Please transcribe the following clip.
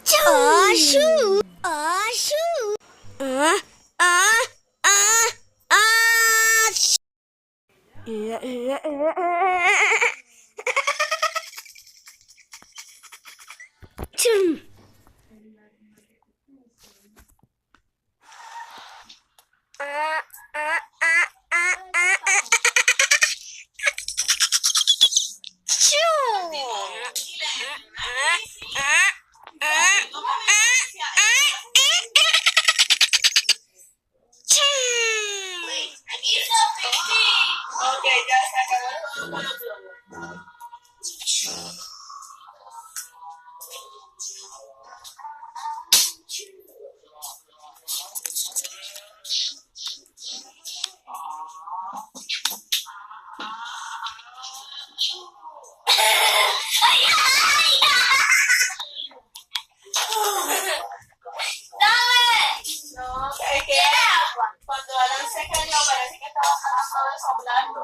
Shoot! Shoot! Ok, ya se acabó. No, es que cuando Alan se cayó parece que estaba tratando de soplarlo.